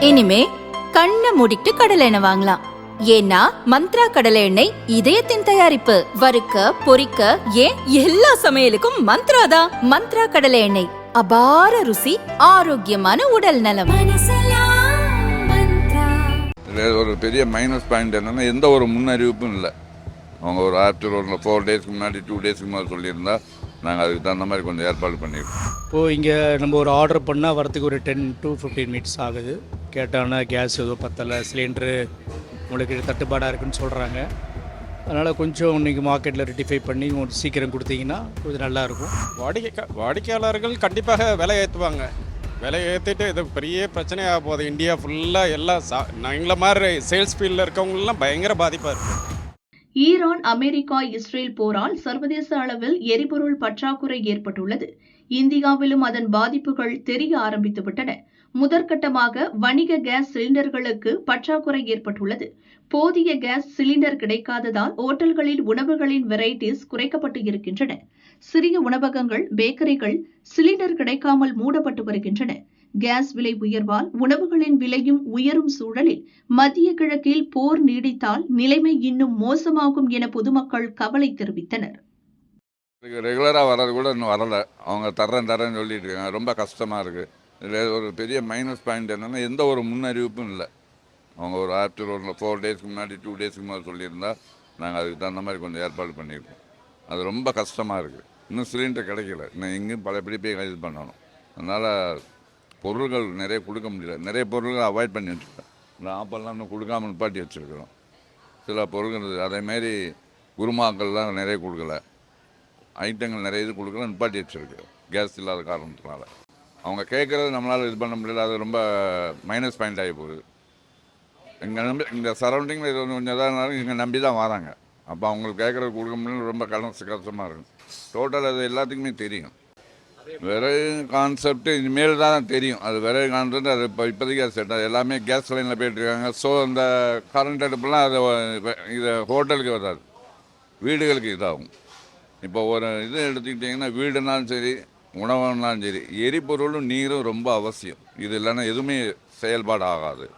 இனிமே கண்ணை மூடிட்டு கடலை எண்ணெய் வாங்கலாம். ஏன்னா மந்த்ரா கடலை எண்ணெய் இதயத்தின் தயாரிப்பு. வறுக்க பொரிக்க ஏன் எல்லா சமையலுக்கும் மந்த்ரா தான். மந்த்ரா கடலை எண்ணெய் அபார ருசி, ஆரோக்கியமான உடல் நலம். ஒரு பெரிய மைனஸ் பாயிண்ட் என்னன்னா எந்த ஒரு முன்னறிவிப்பும் இல்லை. அவங்க ஒரு ஆஃப்டர் ஒரு 4 டேஸ்க்கு முன்னாடி 2 டேஸ்க்கு முன்னாடி சொல்லியிருந்தா நாங்கள் அதுக்கு தகுந்த மாதிரி கொஞ்சம் ஏற்பாடு பண்ணியிருக்கோம். இப்போது இங்கே நம்ம ஒரு ஆர்டர் பண்ணால் வரத்துக்கு ஒரு 10 to 15 மினிட்ஸ் ஆகுது. கேட்டாங்கன்னா கேஸ் எதுவும் பத்தலை, சிலிண்டரு உங்களுக்கு தட்டுப்பாடாக இருக்குன்னு சொல்கிறாங்க. அதனால் கொஞ்சம் இன்றைக்கி மார்க்கெட்டில் ரெட்டிஃபை பண்ணி சீக்கிரம் கொடுத்தீங்கன்னா கொஞ்சம் நல்லாயிருக்கும். வாடிக்கையாளர்கள் கண்டிப்பாக விலை ஏற்றுவாங்க. விலை ஏற்றிட்டு இது பெரிய பிரச்சனையாக போகுது. இந்தியா ஃபுல்லாக எல்லாம் எங்களை மாதிரி சேல்ஸ் ஃபீல்டில் இருக்கவங்களெலாம் பயங்கர பாதிப்பாக இருக்குது. ஈரான், அமெரிக்கா, இஸ்ரேல் போரால் சர்வதேச அளவில் எரிபொருள் பற்றாக்குறை ஏற்பட்டுள்ளது. இந்தியாவிலும் அதன் பாதிப்புகள் தெரிய ஆரம்பித்துவிட்டன. முதற்கட்டமாக வணிக கேஸ் சிலிண்டர்களுக்கு பற்றாக்குறை ஏற்பட்டுள்ளது. போதிய கேஸ் சிலிண்டர் கிடைக்காததால் ஓட்டல்களில் உணவுகளின் வெரைட்டிஸ் குறைக்கப்பட்டு இருக்கின்றன. சிறிய உணவகங்கள், பேக்கரிகள் சிலிண்டர் கிடைக்காமல் மூடப்பட்டு வருகின்றன. கேஸ் விலை உயர்வால் உணவுகளின் விலையும் உயரும் சூழலில் மத்திய கிழக்கில் போர் நீடித்தால் நிலைமை இன்னும் மோசமாகும் என பொதுமக்கள் கவலை தெரிவித்தனர். ரெகுலராக வர்றது கூட இன்னும் வரலை. அவங்க தரேன்னு சொல்லிட்டு இருக்காங்க. ரொம்ப கஷ்டமாக இருக்குது. இதில் ஒரு பெரிய மைனஸ் பாயிண்ட் என்னென்னா எந்த ஒரு முன்னறிவிப்பும் இல்லை. அவங்க ஒரு ஆஃப்டர் ஒரு 4 டேஸ்க்கு முன்னாடி 2 டேஸ்க்கு முன்னாடி சொல்லியிருந்தா நாங்கள் அதுக்கு தகுந்த மாதிரி கொஞ்சம் ஏற்பாடு பண்ணியிருக்கோம். அது ரொம்ப கஷ்டமாக இருக்குது. இன்னும் சிலிண்டர் கிடைக்கல. இன்னும் எங்கேயும் பழையபடி போய் இது பண்ணணும். அதனால் பொருள்கள் நிறைய கொடுக்க முடியல. நிறைய பொருள்கள் அவாய்ட் பண்ணி வச்சுருக்கோம். இந்த ஆப்பெல்லாம் இன்னும் கொடுக்காமல் நிப்பாட்டி வச்சுருக்கிறோம். சில பொருள்கள் அதேமாரி குருமாக்கள்லாம் நிறைய கொடுக்கல. ஐட்டங்கள் நிறைய இது கொடுக்கல, நிப்பாட்டி வச்சுருக்கு கேஸ் இல்லாத காரணத்தினால. அவங்க கேட்குறது நம்மளால் இது பண்ண முடியல. அது ரொம்ப மைனஸ் பாயிண்ட் ஆகி போகுது. இந்த சரௌண்டிங்கில் இது கொஞ்சம் இதாக இருந்தாலும் இங்கே நம்பி தான் வராங்க. அப்போ அவங்களுக்கு கேட்குறது கொடுக்க முடியல, ரொம்ப கஷ்டமாக இருக்கும். டோட்டல் அது எல்லாத்துக்குமே தெரியும். விறகு கான்செப்ட் இனிமேல் தான் தெரியும். அது விறகு கான்செப்ட் அது இப்போதைக்கு அது செட். அது எல்லாமே கேஸ் லைனில் போயிட்டுருக்காங்க. ஸோ அந்த கரண்ட் அடுப்புலாம் அது இதை ஹோட்டலுக்கு வராது, வீடுகளுக்கு இதாகும். இப்போ ஒரு இது எடுத்துக்கிட்டிங்கன்னா வீடுனாலும் சரி, உணவுனாலும் சரி, எரிபொருளும் நீரும் ரொம்ப அவசியம். இது இல்லைன்னா எதுவுமே செயல்பாடு ஆகாது.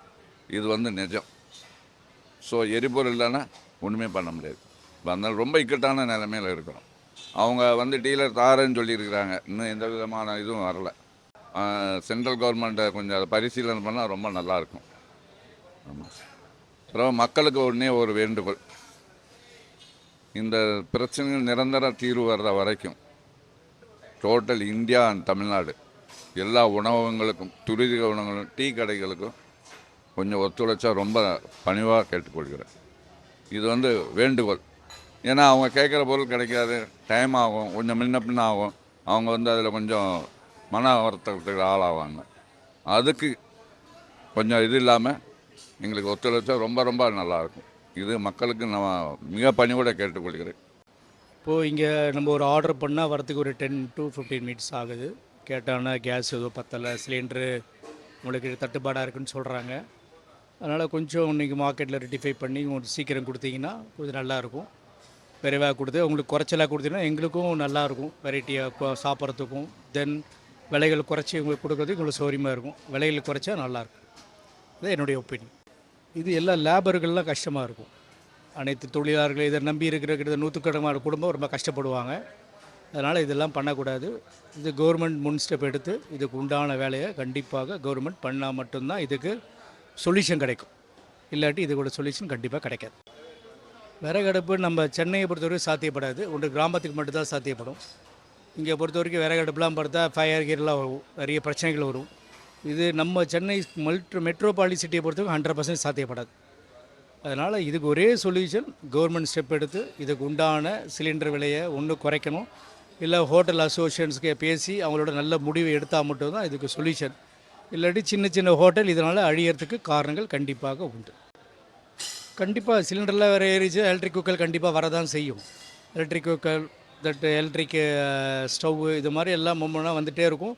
இது நிஜம். ஸோ எரிபொருள் இல்லைன்னா ஒன்றுமே பண்ண முடியாது. அதனால் ரொம்ப இக்கட்டான நிலைமையில் இருக்கிறோம். அவங்க டீலர் தாரேன்னு சொல்லியிருக்கிறாங்க. இன்னும் எந்த விதமான இதுவும் வரலை. சென்ட்ரல் கவர்மெண்ட்டை கொஞ்சம் அதை பரிசீலனை பண்ணால் ரொம்ப நல்லாயிருக்கும். ஆமாம். அப்புறம் மக்களுக்கு உடனே ஒரு வேண்டுகோள், இந்த பிரச்சனைகள் நிரந்தர தீர்வு வர்ற வரைக்கும் டோட்டல் இந்தியா அண்ட் தமிழ்நாடு எல்லா உணவகங்களுக்கும், துரித உணவுகளும், டீ கடைகளுக்கும் கொஞ்சம் ஒத்துழைச்சா ரொம்ப பணிவாக கேட்டுக்கொள்கிறேன். இது வேண்டுகோள். ஏன்னா அவங்க கேட்குற பொருள் கிடைக்காது, டைம் ஆகும், கொஞ்சம் முன்ன பின்ன ஆகும். அவங்க அதில் கொஞ்சம் மன வருத்தத்துக்கு ஆளாவாங்க. அதுக்கு கொஞ்சம் இது இல்லாமல் எங்களுக்கு ஒத்துழைச்சா ரொம்ப ரொம்ப நல்லாயிருக்கும். இது மக்களுக்கு நான் மிக பணிவோட கேட்டுக்கொள்கிறேன். இப்போது இங்கே நம்ம ஒரு ஆர்டர் பண்ணால் வரத்துக்கு ஒரு 10 to 15 மினிட்ஸ் ஆகுது. கேட்டாங்கன்னா கேஸ் எதுவும் பத்தலை, சிலிண்டரு உங்களுக்கு தட்டுப்பாடாக இருக்குன்னு சொல்கிறாங்க. அதனால் கொஞ்சம் இன்றைக்கி மார்க்கெட்டில் ரெட்டிஃபை பண்ணி சீக்கிரம் கொடுத்தீங்கன்னா கொஞ்சம் நல்லாயிருக்கும். விரைவாக கொடுத்து உங்களுக்கு குறைச்சலாக கொடுத்தீங்கன்னா எங்களுக்கும் நல்லாயிருக்கும். வெரைட்டியாக சாப்பிட்றதுக்கும், தென் விலைகள் குறைச்சி உங்களுக்கு கொடுக்குறதுக்கு உங்களுக்கு சௌரியமாக இருக்கும். விலைகள் குறைச்சா நல்லாயிருக்கும். அது என்னுடைய ஒப்பீனியன். இது எல்லா லேபர்கள்லாம் கஷ்டமாக இருக்கும். அனைத்து தொழிலாளர்கள் இதை நம்பி இருக்கிற நூற்றுக்கணக்கான குடும்பம் ரொம்ப கஷ்டப்படுவாங்க. அதனால் இதெல்லாம் பண்ணக்கூடாது. இது கவர்மெண்ட் முன் ஸ்டெப் எடுத்து இதுக்கு உண்டான வேலையை கண்டிப்பாக கவர்மெண்ட் பண்ணால் மட்டும்தான் இதுக்கு சொல்யூஷன் கிடைக்கும். இல்லாட்டி இதுக்கூட சொல்யூஷன் கண்டிப்பாக கிடைக்காது. விறகடுப்பு நம்ம சென்னையை பொறுத்தவரைக்கும் சாத்தியப்படாது. ஒன்று கிராமத்துக்கு மட்டும்தான் சாத்தியப்படும். இங்கே பொறுத்த வரைக்கும் விறகடுப்புலாம் பார்த்தா ஃபயர் கீரெலாம் வரும், நிறைய பிரச்சனைகள் வரும். இது நம்ம சென்னை மெட்ரோபாலிஸ் சிட்டியை பொறுத்தவரைக்கும் 100% சாத்தியப்படாது. அதனால் இதுக்கு ஒரே சொல்யூஷன், கவர்மெண்ட் ஸ்டெப் எடுத்து இதுக்கு உண்டான சிலிண்டர் விலையை ஒன்று குறைக்கணும். இல்லை ஹோட்டல் அசோசியேஷன்ஸுக்கு பேசி அவங்களோட நல்ல முடிவை எடுத்தால் மட்டும்தான் இதுக்கு சொல்யூஷன். இல்லாட்டி சின்ன சின்ன ஹோட்டல் இதனால் அழியறதுக்கு காரணங்கள் கண்டிப்பாக உண்டு. கண்டிப்பாக சிலிண்டரில் வேறு ஏறிச்சு, எலக்ட்ரிக் குக்கர் கண்டிப்பாக வரதான் செய்யும். எலக்ட்ரிக் குக்கர், எலக்ட்ரிக் ஸ்டவ், இது மாதிரி எல்லாம் ஒவ்வொன்றா வந்துகிட்டே இருக்கும்.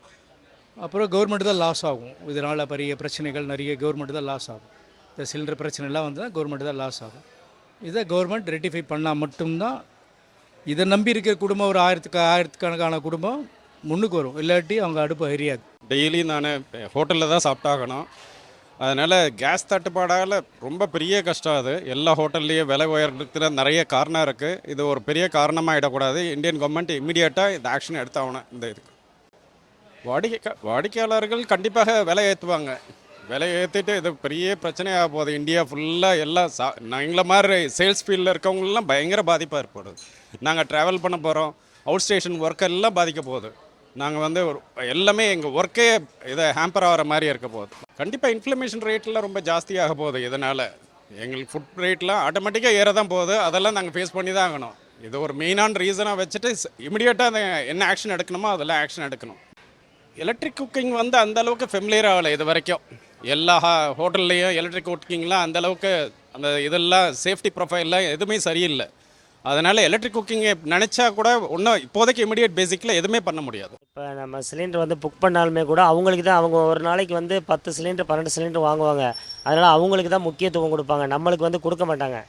அப்புறம் கவர்மெண்ட் தான் லாஸ் ஆகும். இதனால் பெரிய பிரச்சனைகள் நிறைய கவர்மெண்ட் தான் லாஸ் ஆகும். இந்த சிலிண்டர் பிரச்சனைலாம் தான் கவர்மெண்ட் தான் லாஸ் ஆகும். இதை கவர்மெண்ட் ரெட்டிஃபை பண்ணால் மட்டும்தான் இதை நம்பி இருக்கிற குடும்பம், ஒரு ஆயிரத்துக்கணக்கான குடும்பம் முன்னுக்கு வரும். இல்லாட்டி அவங்க அடுப்பு எரியாது. டெய்லி நான் ஹோட்டலில் தான் சாப்பிட்டாகணும். அதனால் கேஸ் தட்டுப்பாடால் ரொம்ப பெரிய கஷ்டம் அது. எல்லா ஹோட்டல்லையும் விலை உயர்றதுக்கு நிறைய காரணம் இருக்குது. இது ஒரு பெரிய காரணமாகிடக்கூடாது. இந்தியன் கவர்மெண்ட் இமீடியட்டாக இந்த ஆக்ஷன் எடுத்தாகணும். இந்த இதுக்கு வாடிக்கையாளர்கள் கண்டிப்பாக விலை ஏற்றுவாங்க. விலை ஏற்றிட்டு இது பெரிய பிரச்சனையாக போகுது. இந்தியா ஃபுல்லாக எல்லாம் எங்களை மாதிரி சேல்ஸ் ஃபீல்டில் இருக்கவங்களெலாம் பயங்கர பாதிப்பாக ஏற்படுது. நாங்கள் ட்ராவல் பண்ண போகிறோம், அவுட் ஸ்டேஷன் ஒர்க்கெல்லாம் பாதிக்க போகுது. நாங்கள் வந்து எல்லாமே எங்கள் ஒர்க்கே இதை ஹேம்பர் ஆகிற மாதிரி இருக்க போகுது. கண்டிப்பாக இன்ஃப்ளமேஷன் ரேட்லாம் ரொம்ப ஜாஸ்தியாக போகுது. இதனால் எங்களுக்கு ஃபுட் ரேட்லாம் ஆட்டோமேட்டிக்காக ஏற தான் போகுது. அதெல்லாம் நாங்கள் ஃபேஸ் பண்ணி தான் ஆகணும். இது ஒரு மெயினான ரீசனாக வச்சுட்டு இமிடியேட்டாக அந்த என்ன ஆக்ஷன் எடுக்கணுமோ அதெல்லாம் ஆக்ஷன் எடுக்கணும். எலக்ட்ரிக் குக்கிங் வந்து அந்தளவுக்கு ஃபெமிலியர் ஆகலை இது வரைக்கும். எல்லா ஹோட்டல்லையும் எலக்ட்ரிக் குக்கிங்லாம் அந்தளவுக்கு அந்த இதெல்லாம் சேஃப்டி ப்ரொஃபைல்லாம் எதுவுமே சரியில்லை. அதனால் எலக்ட்ரிக் குக்கிங்கை நினச்சா கூட ஒன்றும் இப்போதைக்கு இமிடியேட் பேசிக்கில் எதுவுமே பண்ண முடியாது. இப்போ நம்ம சிலிண்டர் வந்து புக் பண்ணாலுமே கூட அவங்களுக்கு தான், அவங்க ஒரு நாளைக்கு வந்து 10 சிலிண்டர் 12 சிலிண்டர் வாங்குவாங்க. அதனால் அவங்களுக்கு தான் முக்கியத்துவம் கொடுப்பாங்க, நம்மளுக்கு வந்து கொடுக்க மாட்டாங்க.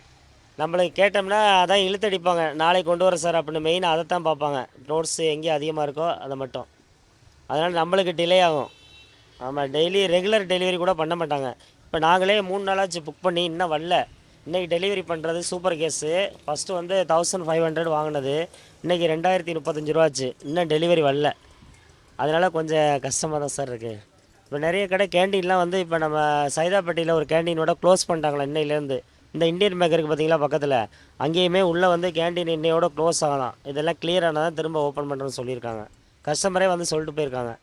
நம்மளுக்கு கேட்டோம்னா அதான் இழுத்தடிப்பாங்க, நாளைக்கு கொண்டு வர சார் அப்படின்னு. மெயினாக அதை தான் பார்ப்பாங்க, நோட்ஸு எங்கே அதிகமாக இருக்கோ அதை மட்டும். அதனால் நம்மளுக்கு டிலே ஆகும். ஆமாம், டெய்லி ரெகுலர் டெலிவரி கூட பண்ண மாட்டாங்க. இப்போ நாங்களே 3 நாளாச்சு புக் பண்ணி இன்னும் வரல. இன்றைக்கி டெலிவரி பண்ணுறது சூப்பர் கேஸு. ஃபஸ்ட்டு வந்து 1500 வாங்கினது, இன்றைக்கி 2035 ரூபாச்சு. இன்னும் டெலிவரி வரல. அதனால் கொஞ்சம் கஷ்டமாக தான் சார் இருக்குது. இப்போ நிறைய கடை கேண்டீன்லாம் வந்து இப்போ நம்ம சைதாப்பேட்டையில் ஒரு கேண்டீனோட க்ளோஸ் பண்ணிட்டாங்களா இன்னையிலேருந்து. இந்த இந்தியன் பேக்கருக்கு பார்த்தீங்களா பக்கத்தில், அங்கேயுமே உள்ளே வந்து கேண்டீன் இன்னையோட க்ளோஸ் ஆகலாம். இதெல்லாம் கிளியர் ஆனால் தான் திரும்ப ஓப்பன் பண்ணுறேன்னு சொல்லியிருக்காங்க. கஸ்டமரே வந்து சொல்லிட்டு போயிருக்காங்க.